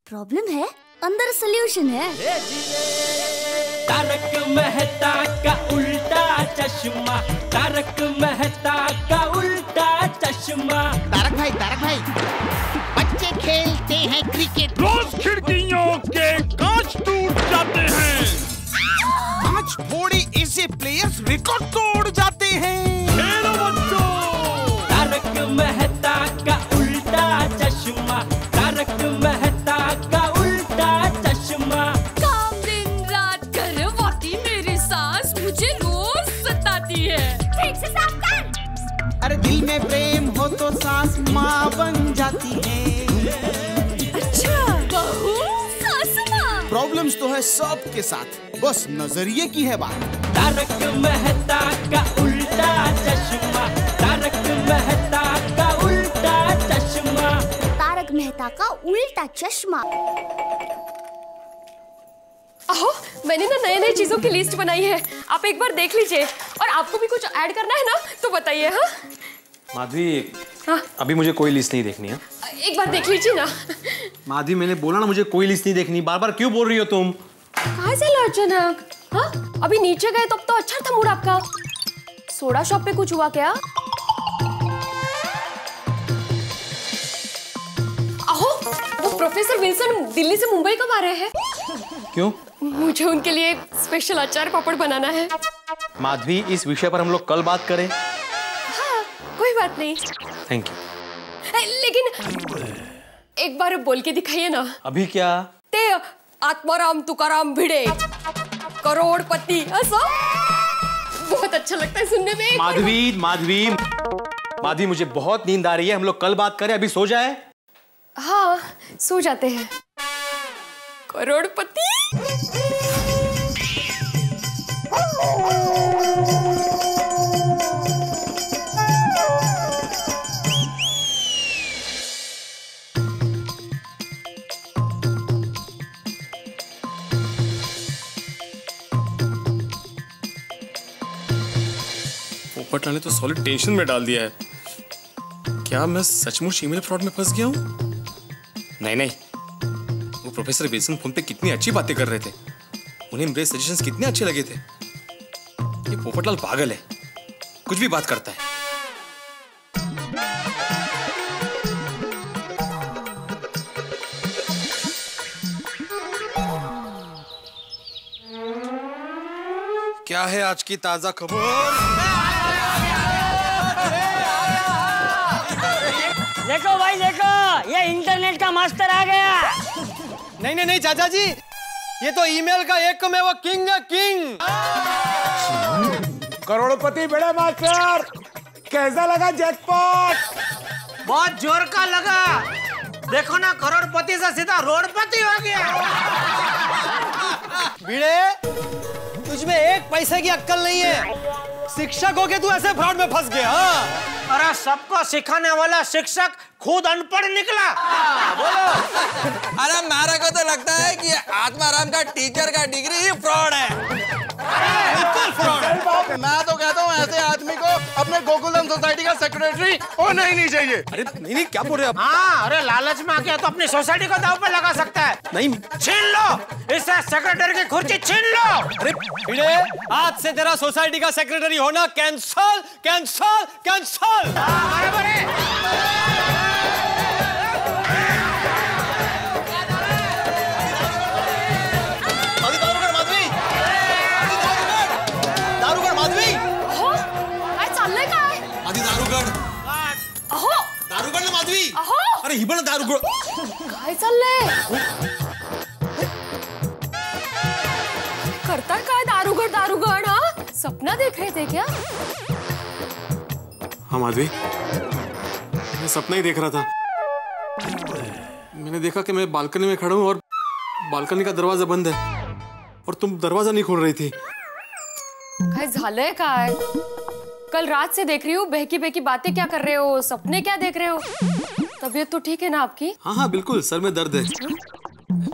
Problem है, अंदर solution है। तारक मेहता का उल्टा चश्मा, तारक मेहता का उल्टा चश्मा। तारक भाई, बच्चे खेलते हैं क्रिकेट, रोज खिड़कियों के कांच टूट जाते हैं, आज थोड़े ऐसे प्लेयर्स रिकॉर्ड तोड़ जाते हैं। खेलो बच्चों। तारक मेहता का उल्टा चश्मा, तारक मेहता का उल्टा चश्मा। काम दिन रात करवाती मेरी सास मुझे रोज सताती है। ठीक से साफ कर। अरे दिल में प्रेम हो तो सास माँ बन जाती है। अच्छा, बहू सास माँ। प्रॉब्लम्स तो है सबके साथ, बस नजरिए की है बात। तारक मेहता का उल्टा चश्मा, तारक मेहता का उल्टा चश्मा। तारक मेहता का उल्टा चश्मा। आहो, मैंने ना नए चीजों की लिस्ट बनाई है, आप एक बार देख लीजिए। और आपको भी कुछ ऐड करना है ना तो बताइए। हाँ माधवी, हाँ, अभी मुझे कोई लिस्ट नहीं देखनी है। एक बार देख लीजिए ना। माधवी, मैंने बोला ना मुझे कोई लिस्ट नहीं देखनी, बार बार क्यों बोल रही हो तुम? कहाँ से लो अचानक? हाँ, अभी नीचे गए तब तो अच्छा था मूड आपका। सोडा शॉप पे कुछ हुआ क्या? आहो, वो प्रोफेसर विल्सन दिल्ली से मुंबई कब आ रहे हैं? क्यों? मुझे उनके लिए स्पेशल अचार पापड़ बनाना है। माधवी, इस विषय पर हम लोग कल बात करें। हाँ, कोई बात नहीं। Thank you. लेकिन एक बार बोल के दिखाइए ना। अभी क्या? ते आत्माराम तुकाराम भिड़े करोड़पति, ऐसा बहुत अच्छा लगता है सुनने में। माधवी, मुझे बहुत नींद आ रही है, हम लोग कल बात करें, अभी सो जाए। हाँ, सो जाते हैं। करोड़पति। पोपट लाल ने तो सॉलिड टेंशन में डाल दिया है। क्या मैं सचमुच ईमेल फ्रॉड में फंस गया हूँ? नहीं, वो प्रोफेसर विल्सन फोन पे कितनी अच्छी बातें कर रहे थे, उन्हें मेरे सजेशंस कितने अच्छे लगे थे। ये पोपटलाल पागल है, कुछ भी बात करता है। क्या है आज की ताजा खबर? देखो भाई देखो, ये इंटरनेट का मास्टर आ गया। नहीं चाचा जी, ये तो ईमेल का एक में वो किंग है, किंग। करोड़पति बड़े मास्टर, कैसा लगा जैकपॉट? बहुत जोर का लगा। देखो ना, करोड़पति से सीधा रोडपति हो गया। भिड़े, तुझमें एक पैसे की अक्कल नहीं है, शिक्षक हो के तू ऐसे फ्रॉड में फंस गया। अरे सबको सिखाने वाला शिक्षक खुद अनपढ़ निकला। बोलो। अरे मेरे को तो लगता है कि आत्माराम का टीचर का डिग्री ही फ्रॉड है। बिल्कुल फ्रॉड। मैं तो कहता हूँ ऐसे आदमी को अपने गोकुलम सोसाइटी का सेक्रेटरी होना ही नहीं चाहिए। अरे नहीं, क्या बोल रहे हैं आप? हाँ, अरे लालच में आके तो अपनी सोसाइटी को दांव पे लगा सकता है। नहीं, छीन लो, इससे सेक्रेटरी की कुर्सी छीन लो। अरे भिड़े, आज से तेरा सोसाइटी का सेक्रेटरी होना कैंसल, कैंसल, कैंसल। बराबर है। अरे ही पण दारू काय चाललंय? करताय काय दारूगड? हाँ, सपना देख रहे थे क्या? हाँ माधवी, मैं सपना ही देख रहा था। मैंने देखा कि मैं बालकनी में खड़ा हूँ और बालकनी का दरवाजा बंद है और तुम दरवाजा नहीं खोल रही थी। काय झालंय काय? कल रात से देख रही हूँ, बहकी बातें क्या कर रहे हो, सपने क्या देख रहे हो? तबीयत तो ठीक है ना आपकी? हाँ बिल्कुल, सर में दर्द है।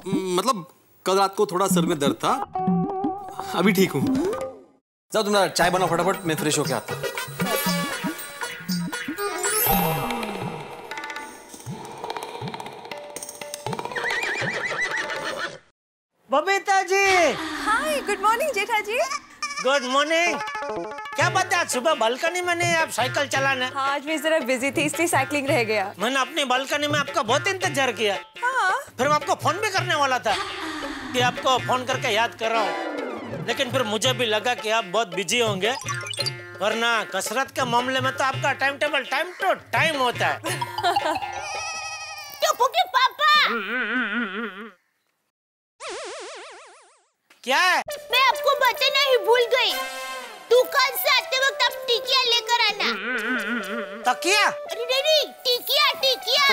मतलब कल रात को थोड़ा सर में दर्द था, अभी ठीक हूँ। जाओ तुम्हारा चाय बनाओ फटाफट, मैं फ्रेश होके आता हूँ। Babita ji. Hi, good morning Jetha ji. Good morning. क्या बात है, आज सुबह बालकनी में नहीं आप साइकिल चलाने? हाँ, आज मैं जरा बिजी थी इसलिए साइकिलिंग रह गया। मैंने अपनी बालकनी में आपका बहुत इंतजार किया। हाँ। फिर मैं आपको फोन भी करने वाला था कि आपको फोन करके याद कर रहा हूँ, लेकिन फिर मुझे भी लगा कि आप बहुत बिजी होंगे, वरना कसरत के मामले में तो आपका time table time to time होता है। पापा क्या है? मैं आपको बताना ही भूल गई। दुकान से आते वक्त आप टिकिया लेकर आना। तकिया? अरे नहीं, टिकिया टिकिया,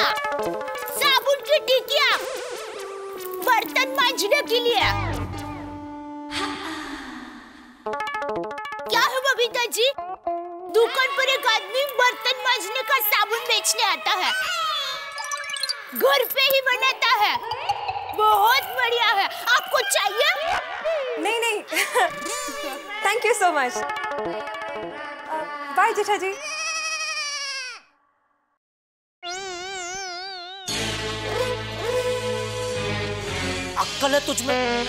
साबुन की टिकिया, बर्तन मांजने के लिए। क्या है बबीता जी? दुकान पर एक आदमी बर्तन मांजने का साबुन बेचने आता है, घर पे ही बनाता है, बहुत बढ़िया है। आपको चाहिए? नहीं नहीं, thank you so much. Bye Jetha ji. अक्ल है तुझमें?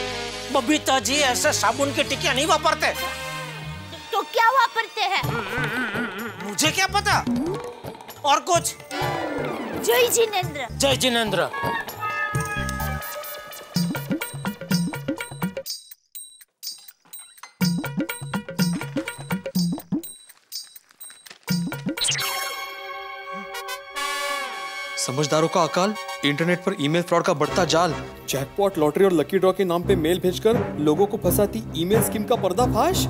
बबीता जी ऐसे साबुन की टिकिया नहीं वापरते। तो क्या वापरते हैं? मुझे क्या पता। और कुछ? जय जिनेंद्र। जय जिनेंद्र। समझदारों का अकाल, इंटरनेट पर ईमेल फ्रॉड का बढ़ता जाल, जैकपॉट, लॉटरी और लकी ड्रॉ के नाम पे मेल भेजकर लोगों को फंसाती ईमेल स्कीम का पर्दाफाश।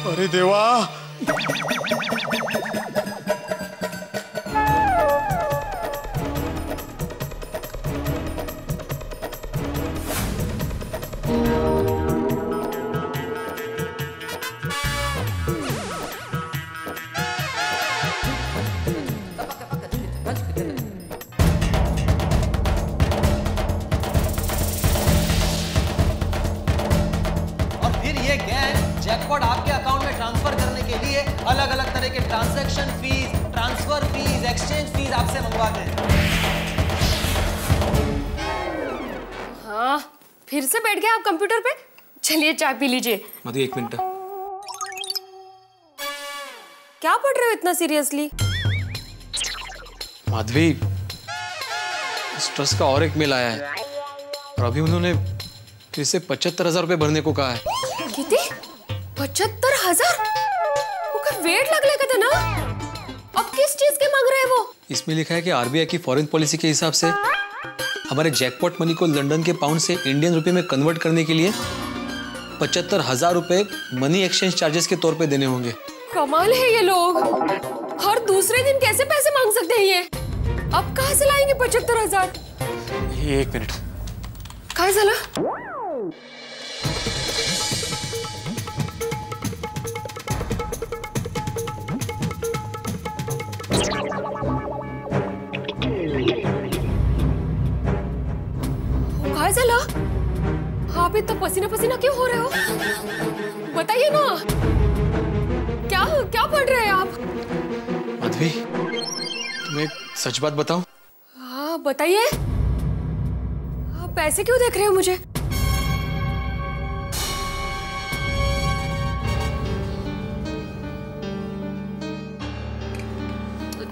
अरे देवा, जैकपॉट आपके अकाउंट में ट्रांसफर करने के लिए अलग अलग तरह के transaction fees, transfer fees, exchange fees आपसे मंगवाते हैं। हाँ, फिर से बैठ गए आप कंप्यूटर पे? चलिए चाय पी लीजिए। मधु, एक मिनट। क्या पढ़ रहे हो इतना सीरियसली? माधवी, इस ट्रस्ट का और एक मेल आया है और अभी उन्होंने फिर से 75,000 रुपए भरने को कहा है। कितने? 75,000? वो वेट लग लेगा था ना? अब किस चीज के मांग रहे हैं वो? इसमें लिखा है कि आरबीआई की फॉरेन पॉलिसी के हिसाब से हमारे जैकपॉट मनी को लंदन के पाउंड से इंडियन रुपए में कन्वर्ट करने के लिए 75,000 रुपए मनी एक्सचेंज चार्जेस के तौर पे देने होंगे। कमाल है ये लोग, हर दूसरे दिन कैसे पैसे मांग सकते हैं ये? अब कहाँ से लाएंगे 75,000? एक मिनट। काय झालं? काय झालं? आप इतना पसीना पसीना क्यों हो रहे हो? बताइए ना, क्या क्या पढ़ रहे हैं आप? माधवी, तुम्हें एक सच बात बताऊं? हाँ बताइए। आप ऐसे क्यों देख रहे हो मुझे?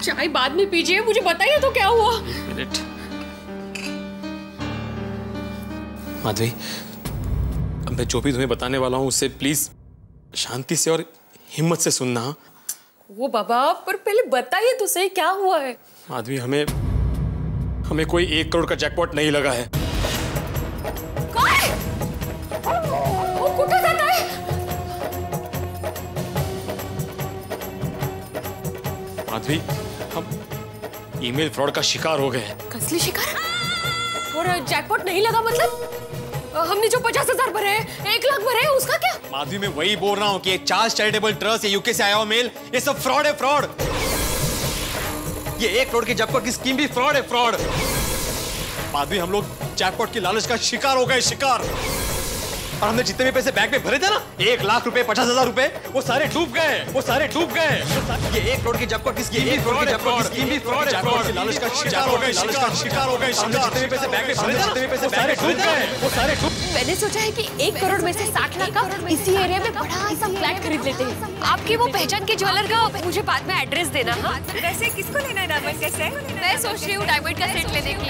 चाय बाद में पीजिए, मुझे बताइए तो क्या हुआ? मिनट। माधवी, अब मैं जो भी तुम्हें बताने वाला हूं उससे प्लीज शांति से और हिम्मत से सुनना। वो बाबा, पर पहले बताइए तो सही क्या हुआ है? माधवी, हमें कोई 1 करोड़ का जैकपॉट नहीं लगा है। वो कुठे जाता है? माधवी, हम ईमेल फ्रॉड का शिकार हो गए हैं। कसली शिकार? और जैकपॉट नहीं लगा मतलब? हमने जो 50,000 भरे हैं, 1 लाख भरे हैं, उसका क्या? माधवी, मैं वही बोल रहा हूँ कि चार्ल्स चैरिटेबल ट्रस्ट, ये यूके से आया हुआ मेल, ये सब फ्रॉड है, फ्रॉड। ये 1 करोड़ की जैकपॉट की स्कीम भी फ्रॉड है, फ्रॉड। माधवी, हम लोग जैकपॉट की लालच का शिकार हो गए, शिकार। और हमने जितने भी पैसे बैंक में भरे थे ना, 1 लाख रुपए, 50,000 रुपए, वो सारे डूब गए। ये 1 करोड़ की जैकपॉट किसकी? 1 करोड़ की जैकपॉट किसकी? जैकपॉट के लालच का शिकार हो गए। हमने जितने भी पैसे बैंक में भरे थे ना, वो सारे डूब गए। मैंने सोचा है कि 1 करोड़ में से 60 लाख का इसी एरिया में बड़ा सा फ्लैट खरीद लेते हैं। आपकी वो पहचान के ज्वेलर का मुझे बाद में एड्रेस देना। हाँ, वैसे किसको लेना है डायमंड का सेट? मैं सोच रही हूँ डायमंड का सेट लेने की।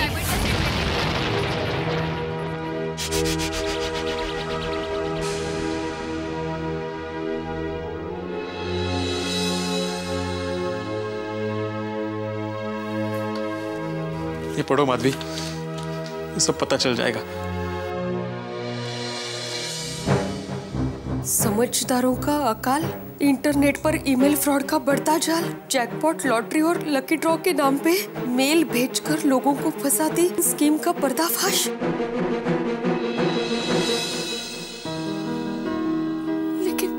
ये पढ़ो माधवी, ये सब पता चल जाएगा। समझदारों का अकाल, इंटरनेट पर ईमेल फ्रॉड का बढ़ता जाल, जैकपॉट, लॉटरी और लकी ड्रॉ के नाम पे मेल भेजकर लोगों को फंसाती स्कीम का पर्दाफाश। लेकिन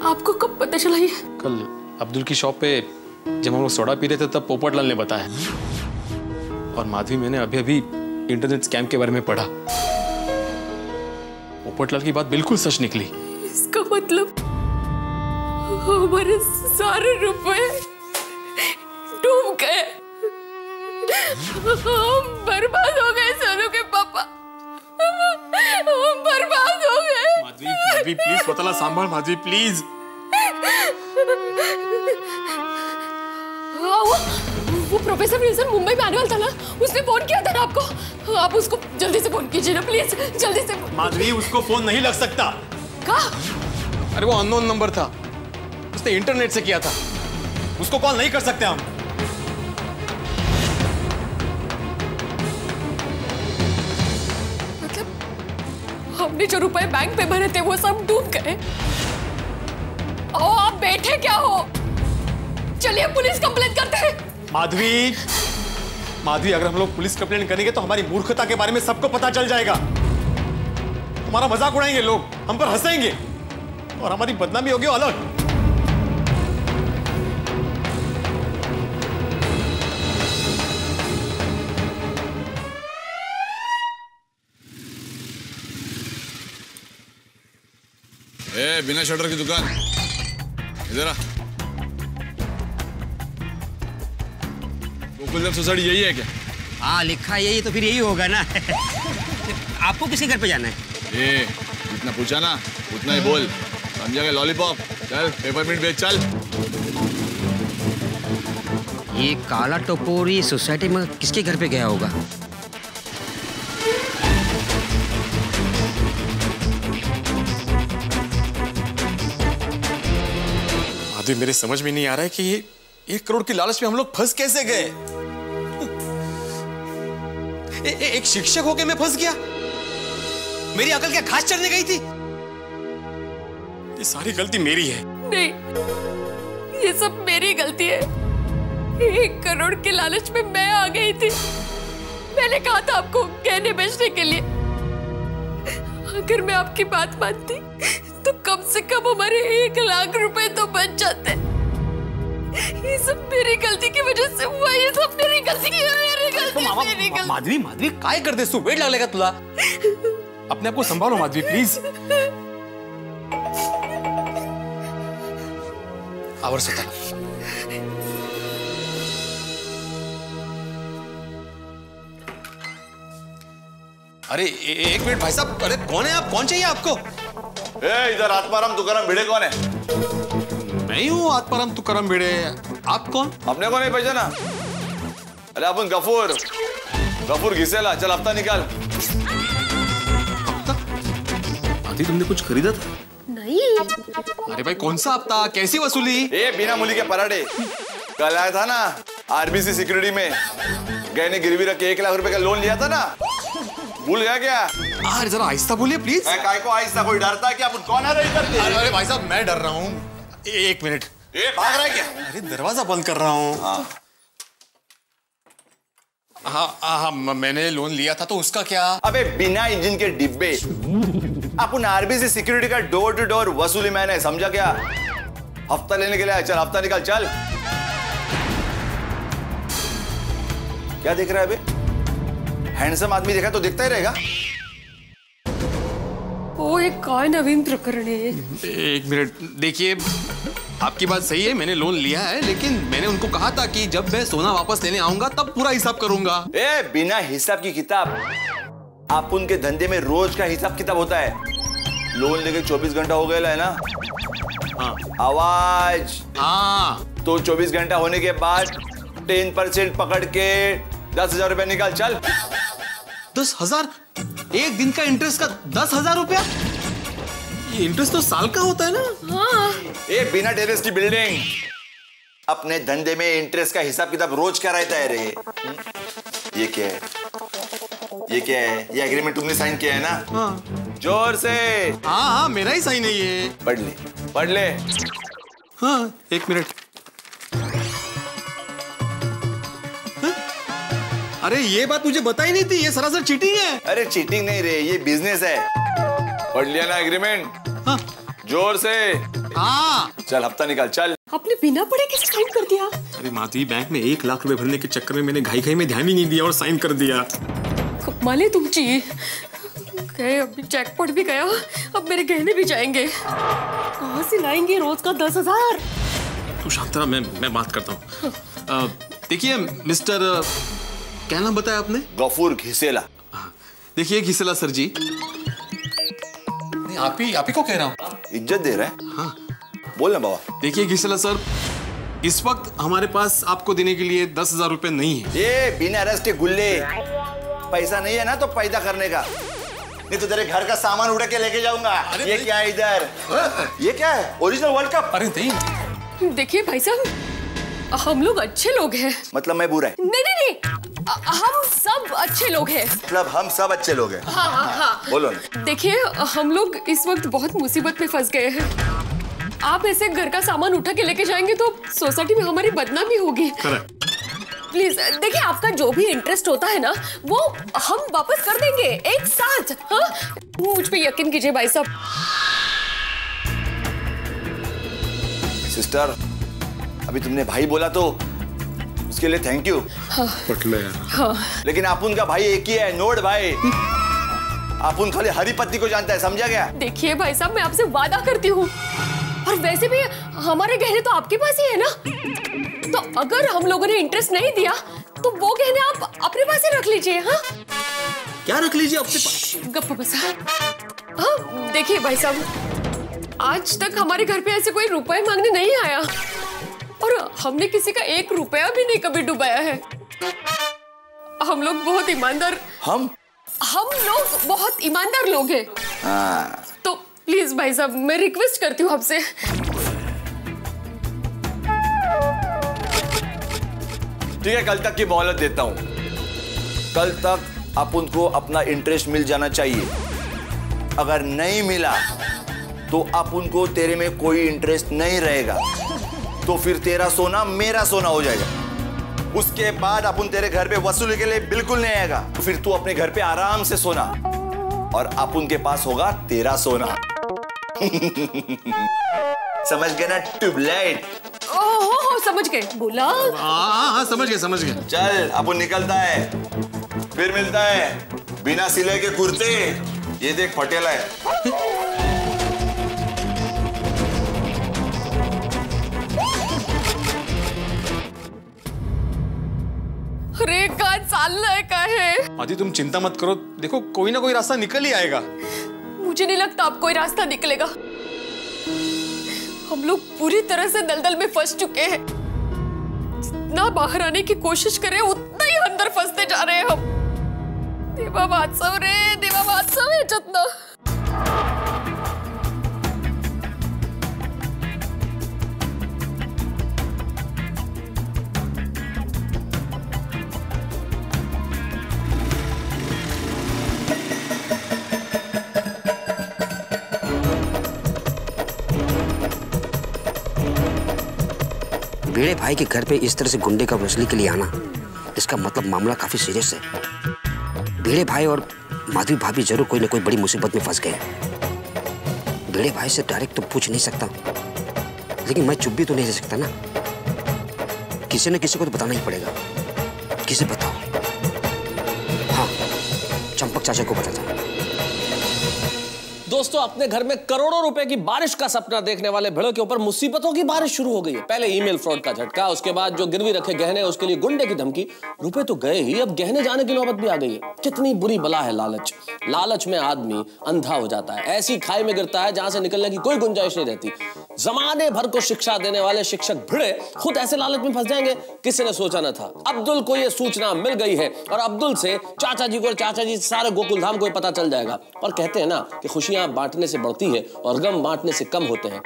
आपको कब पता चला ये? कल अब्दुल की शॉप पे जब हम लोग सोडा पी रहे थे तब पोपटलाल ने बताया। और माधवी, मैंने अभी अभी इंटरनेट स्कैम के बारे में पढ़ा। पोपटलाल की बात बिल्कुल सच निकली। इसका मतलब हमारे सारे रुपए डूब गए। हम बर्बाद हो गए सोनू के पापा, हम बर्बाद हो गए। माधवी प्लीज पोतला संभाल, माधवी प्लीज। वो प्रोफेसर विल्सन मुंबई में आने वाला था ना, उसने फोन किया था ना आपको। आप उसको जल्दी से फोन कीजिए ना प्लीज, जल्दी से। माधवी, उसको फोन नहीं लग सकता। कहाँ? अरे वो अननोन नंबर था, उसने इंटरनेट से किया था, उसको कॉल नहीं कर सकते हम। मतलब हमने जो रुपए बैंक पे भरे थे वो सब डूब गए। ओ, आप बैठे क्या हो? चलिए पुलिस कंप्लेंट करते हैं। माधवी, अगर हम लोग पुलिस कंप्लेंट करेंगे तो हमारी मूर्खता के बारे में सबको पता चल जाएगा। हमारा मजाक उड़ाएंगे लोग, हम पर हंसेंगे और हमारी बदनामी होगी अलग। बिना शटर की दुकान, इधर आ। गोकुलम सोसाइटी यही है क्या? हाँ, लिखा यही तो फिर यही होगा ना। आपको किसी घर पे जाना है? जितना पूछा ना उतना ही बोल, समझा गया? लॉलीपॉप, चल पेपरमिंट बेच चल। ये काला टपोरी सोसाइटी में किसके घर पे गया होगा? माधवी, मेरे समझ में नहीं आ रहा है कि ये 1 करोड़ की लालच में हम लोग फंस कैसे गए। एक शिक्षक होके मैं फंस गया। मेरी अकल क्या घास चढ़ने गई थी? ये सारी गलती मेरी है। नहीं, ये सब मेरी गलती है। 1 करोड़ के लालच में मैं आ गई थी। मैंने कहा था आपको गहने बेचने के लिए। अगर मैं आपकी बात मानती तो कम से कम हमारे 1 लाख रुपए तो बच जाते। ये सब मेरी गलती की वजह से हुआ। ये सब मेरी गलती की मेरी गलती। माधवी काय करते तू? वेट लागलेगा तुला? अपने आप को संभालो माधवी, प्लीज। आवर स्वतः। अरे 1 मिनट भाई साहब, अरे कौन है आप? कौन चाहिए आपको? इधर आत्माराम तुकाराम भिड़े कौन है? मैं ही हूँ आत्माराम तुकाराम भिड़े। आप कौन? अपने को नहीं पहचाना? अरे अपन गफूर घिसेला। चल हफ्ता निकाल। हफ्ता? आदि, तुमने कुछ खरीदा था? नहीं। अरे भाई, कौन सा हफ्ता? कैसी वसूली? बिना मूली के पराठे। कल आया था ना आरबीसी सिक्योरिटी में, गहने गिरवी रख के 1 लाख रुपए का लोन लिया था ना, भूल गया क्या? अरे जरा आहिस्ता बोलिए प्लीज। काय को आहिस्ता? कोई डरता है क्या? अपन कौन है इधर? अरे भाई साहब, मैं डर रहा हूँ। 1 मिनट। भाग रहा है क्या? अरे दरवाजा बंद कर रहा हूँ। हाँ, मैंने लोन लिया था तो उसका क्या? अबे बिना इंजन के डिब्बे। अपन आरबीसी सिक्योरिटी का डोर टू डोर वसूली मैंने, समझा क्या? हफ्ता लेने के लिए। चल हफ्ता निकाल, चल। क्या देख रहा है बे? हैंडसम आदमी देखा तो दिखता ही रहेगा। वो एक काय नवीन प्रकरण है। एक मिनट, देखिए आपकी बात सही है, मैंने लोन लिया है, लेकिन मैंने उनको कहा था कि जब मैं सोना वापस लेने आऊंगा तब पूरा हिसाब करूंगा। बिना हिसाब की किताब? आप उनके धंधे में रोज का हिसाब किताब होता है। लोन लेके 24 घंटा हो गया है ना? हाँ। आवाज। हाँ। तो 24 घंटा होने के बाद 10% पकड़ के 10,000 रुपया निकाल। चल। 10,000? एक दिन का इंटरेस्ट का 10,000 रुपया? ये इंटरेस्ट तो साल का होता है ना? हाँ। बिना टेरेस की बिल्डिंग, अपने धंधे में इंटरेस्ट का हिसाब किताब रोज का रहता है रे। ये क्या है? ये क्या है? ये एग्रीमेंट तुमने साइन किया है ना? हाँ। जोर से। हाँ, मेरा ही साइन है ये। पढ़ ले, पढ़ ले। हाँ, एक मिनट। अरे ये बात मुझे बताई नहीं थी, ये सरासर चीटिंग है। अरे चीटिंग नहीं रे, ये बिजनेस है। पढ़ लिया ना एग्रीमेंट? हाँ। जोर से। हाँ। चल हफ्ता निकाल, चल। आपने बिना पढ़े कैसे साइन कर दिया? अरे माधवी, बैंक में 1 लाख रुपए भरने के चक्कर में मैंने घाई में ध्यान ही नहीं दिया और साइन कर दिया। कमाले तुम चाहिए। गए, अभी जैकपॉट भी गया, अब मेरे गहने भी जाएंगे। कहाँ से लाएंगे रोज का 10,000? तू शांत रहा, मैं बात करता हूँ। देखिए मिस्टर, क्या नाम बताया आपने? गफूर घिसेला। देखिए घिसेला सर जी, आप ही को कह रहा हूँ। इज्जत दे रहा है? हाँ। बोल ना बाबा। देखिए घिसेला सर, इस वक्त हमारे पास आपको देने के लिए 10,000 रुपए नहीं है। ये बिना रस के गुल्ले, पैसा नहीं है ना तो पैदा करने का, नहीं तो तेरे घर का सामान उड़ा के लेके जाऊंगा। ये क्या है इधर? ये क्या है? Original world cup? अरे नहीं। देखिए भाई साहब, हम लोग अच्छे लोग हैं। मतलब मैं बुरा है? नहीं, हम सब अच्छे लोग हैं। मतलब हम सब अच्छे लोग हैं? हाँ। बोलो ना। देखिए, हम लोग इस वक्त बहुत मुसीबत में फंस गए हैं। आप ऐसे घर का सामान उठा के लेके जाएंगे तो सोसाइटी में हमारी बदनामी होगी। प्लीज देखिए, आपका जो भी इंटरेस्ट होता है ना, वो हम वापस कर देंगे एक साथ। हाँ, मुझ पे यकीन कीजिए भाई साहब। सिस्टर, अभी तुमने भाई बोला तो उसके लिए थैंक यू। हाँ। हाँ। लेकिन अपुन का भाई एक ही है, नोट भाई। अपुन खाली हरी पत्ती को जानता है, समझा गया? देखिए भाई साहब, मैं आपसे वादा करती हूँ, और वैसे भी हमारे गहने तो आपके पास ही है ना, तो अगर हम लोगों ने इंटरेस्ट नहीं दिया तो वो गहने आप अपने पास ही रख लीजिए। हाँ, क्या रख लीजिए अपने पास? गप्पा बसा। हाँ, देखिए भाई साहब, आज तक हमारे घर पे ऐसे कोई रुपए मांगने नहीं आया, और हमने किसी का 1 रुपया भी नहीं कभी डुबाया है। हम लोग बहुत ईमानदार। हम लोग बहुत ईमानदार लोग हैं। तो प्लीज भाई साहब, मैं रिक्वेस्ट करती हूँ आपसे। ठीक है, कल तक की मोहलत देता हूँ। कल तक अपन को अपना इंटरेस्ट मिल जाना चाहिए। अगर नहीं मिला तो अपन को तेरे में कोई इंटरेस्ट नहीं रहेगा, तो फिर तेरा सोना मेरा सोना हो जाएगा। उसके बाद अपन तेरे घर पे वसूली के लिए बिल्कुल नहीं आएगा, तो फिर तू अपने घर पे आराम से सोना, और अपन के पास होगा तेरा सोना। समझ गए ना ट्यूबलाइट? ओहो, समझ गए। बोला? हाँ, समझ गए। चल अपन निकलता है, फिर मिलता है। बिना सिले के कुर्ते, ये देख फटेला है। अरे का चालना का है? आदि तुम चिंता मत करो, देखो कोई ना कोई रास्ता निकल ही आएगा। मुझे नहीं लगता अब कोई रास्ता निकलेगा। हम लोग पूरी तरह से दलदल में फंस चुके हैं। जितना बाहर आने की कोशिश करें उतना ही अंदर फंसते जा रहे हैं हम। देवा वात्सव है जितना। भिड़े भाई के घर पे इस तरह से गुंडे का वसूली के लिए आना, इसका मतलब मामला काफी सीरियस है। भिड़े भाई और माधवी भाभी जरूर कोई ना कोई बड़ी मुसीबत में फंस गए। भिड़े भाई से डायरेक्ट तो पूछ नहीं सकता, लेकिन मैं चुप भी तो नहीं रह सकता ना। किसी न किसी को तो बताना ही पड़ेगा। किसे बताओ? हाँ, चंपक चाचा को बताता। दोस्तों, अपने घर में करोड़ों रुपए की बारिश का सपना देखने वाले भिड़ों के ऊपर मुसीबतों की बारिश शुरू हो गई है। पहले ईमेल फ्रॉड का झटका, उसके बाद जो गिरवी रखे गहने उसके लिए गुंडे की धमकी। रुपए तो गए ही, अब गहने जाने की नौबत भी आ गई है। कितनी बुरी बला है लालच। लालच में आदमी अंधा हो जाता है, ऐसी खाई में गिरता है जहां से निकलने की कोई गुंजाइश नहीं रहती। जमाने भर को शिक्षा देने वाले शिक्षक भिड़े खुद ऐसे लालच में फंस जाएंगे, किसी ने सोचा न था। अब्दुल को यह सूचना मिल गई है और अब्दुल से चाचा जी को और चाचा जी सारे गोकुल धाम को पता चल जाएगा। और कहते हैं ना कि खुशियां बांटने से बढ़ती है और गम बांटने से कम होते हैं।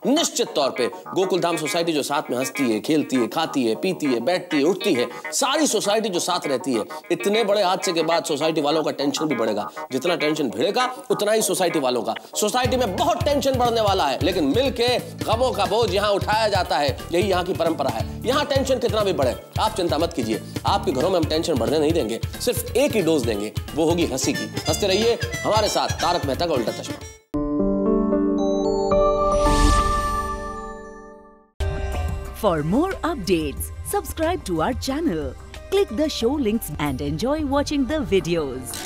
निश्चित तौर पे गोकुल धाम सोसाइटी जो साथ में हंसती है, खेलती है, खाती है, पीती है, बैठती है, उठती है, सारी सोसाइटी जो साथ रहती है, इतने बड़े हादसे के बाद सोसाइटी वालों का टेंशन भी बढ़ेगा। जितना टेंशन भिड़ेगा उतना ही सोसाइटी वालों का। सोसाइटी में बहुत टेंशन बढ़ने वाला है, लेकिन मिलके गमों का बोझ यहाँ उठाया जाता है। यही यहाँ की परंपरा है। यहाँ टेंशन कितना भी बढ़े आप चिंता मत कीजिए, आपके घरों में हम टेंशन बढ़ने नहीं देंगे, सिर्फ एक ही डोज देंगे, वो होगी हंसी की। हंसते रहिए हमारे साथ तारक मेहता का उल्टा चश्मा। For more updates, subscribe to our channel, click the show links and enjoy watching the videos.